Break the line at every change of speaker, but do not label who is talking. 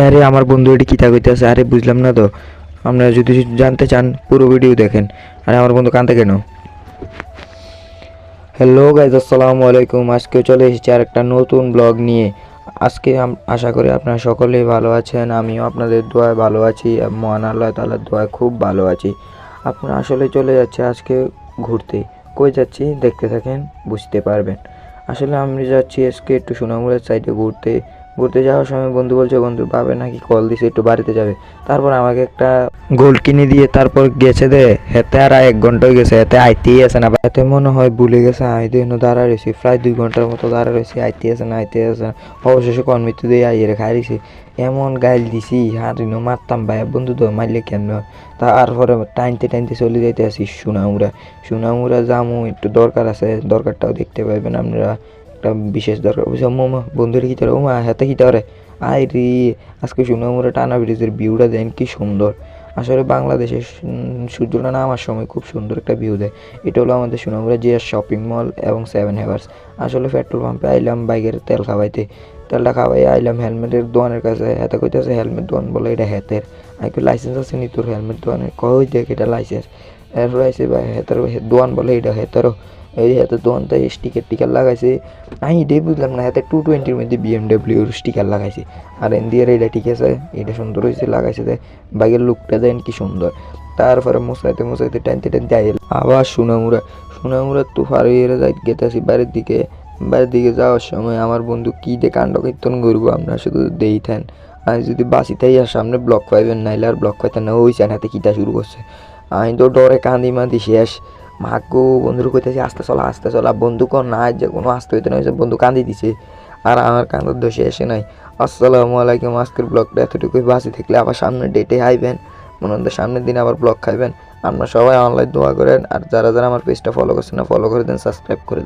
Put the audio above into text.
আরে আমার বন্ধু এটি কিতা কইতাছে, আরে বুঝলাম না তো। আপনারা যদি জানতে চান পুরো ভিডিও দেখেন। আরে আমার বন্ধু কান্দে কেন? হ্যালো গাইজ, আসসালামু আলাইকুম। আজকে চলে এসেছি আর একটা নতুন ব্লগ নিয়ে। আজকে আশা করি আপনারা সকলেই ভালো আছেন, আমিও আপনাদের দোয়ায় ভালো আছি, মহান আল্লাহ তাআলার দোয়ায় খুব ভালো আছি। আপনারা আসলে চলে যাচ্ছে আজকে ঘুরতে। কই যাচ্ছি দেখতে থাকেন, বুঝতে পারবেন। আসলে আমি যাচ্ছি আজকে একটু সোনামুড়ার সাইডে ঘুরতে। ঘুরতে যাওয়ার সময় বন্ধু বলছে, বন্ধুর বাবা নাকি কল দিছে একটু বাড়িতে যাবে। তারপর আমাকে একটা গোল্ড কিনে দিয়ে তারপর গেছে দে। হেতে আর 1 ঘন্টা হয়ে গেছে, হেতে আইতেই আছে না। এতে মনে হয় ভুলে গেছে আইতে দাঁড়া রয়েছি, প্রায় 2 ঘন্টার মতো দাঁড়া রয়েছি, আইতে আছে না আইতে আছে না। অবশেষে কর্মৃত্যু দিয়ে আইয়ের খাই দিছি। এমন গাইল দিছি হারিনো মারতাম ভাই, বন্ধু তো মারলে কেন। তারপরে টাইনতে টাইনতে চলে যাইতে আসি সোনামুড়া জামু, একটু দরকার আছে, দরকারটাও দেখতে পাইবেন আপনারা। একটা বিশেষ দরকার বুঝছো মোমা বন্ধুরে কি তোর ওমা হাতে কি তোরে আই রে। আজকে সোনামুড়া টানা ব্রিজের ভিউটা দেন কি সুন্দর। আসলে বাংলাদেশের সূর্যটা নামার সময় খুব সুন্দর একটা ভিউ দেয়। এটা হলো আমাদের সোনামুড়া জিয়া শপিং মল এবং 7 হেভার্স। আসলে পেট্রোল পাম্পে আইলাম বাইকের তেল খাওয়াইতে, তেলটা খাওয়াই আইলাম হেলমেটের দোকানের কাছে। হাতে কইতেছে হেলমেট দোকান, বলে এটা হাতের। আমি কই লাইসেন্স আছে নি তোর হেলমেট দোকানের? কই দেখ এটা লাইসেন্স। এরপর আইসে ভাই হাতের দোকান, বলে এটা হাতেরও। এই হাতে দোকানটা স্টিকার লাগাইছে। আমি এটাই বুঝলাম না, হাতে 220-র মধ্যে বিএমডাব্লিউর স্টিকার লাগাইছে। আর এনদিয়ার এটা ঠিক আছে, এটা সুন্দর হয়েছে লাগাইছে। বাইকের লুকটা দেন কি সুন্দর। তারপরে মোসাইতে টানতে আবার সোনামুড়া তো ফারিয়ে যাই গেতেছি বাড়ির দিকে যাওয়ার সময় আমার বন্ধু কী দিয়ে কাণ্ড কীর্তন করবো আপনারা শুধু দেইতেন। আমি যদি বাসিতেই আর সামনে ব্লক পাইবেন, নাইলে আর ব্লক পাইতেন না। ওই চান হাতে কিটা শুরু করছে। আমি তো ডরে কাঁদি শেষ। মাগো বন্ধুর কইতেছি আস্তে চলা। বন্ধু কর না যে কোনো আসতে হইতে না, বন্ধু কান্দি দিছে। আর আমার কান্দার দোষে এসে নাই। আসসালামু আলাইকুম। আজকের ব্লগটা এতটুকুই। বাসি থাকলে আবার সামনের ডেটে আইবেন, মনে হয় সামনের দিন আবার ব্লগ খাইবেন। আপনারা সবাই অনলাইন দোয়া করেন। আর যারা আমার পেজটা ফলো করছেন না, ফলো করে দেন, সাবস্ক্রাইব করে দেন।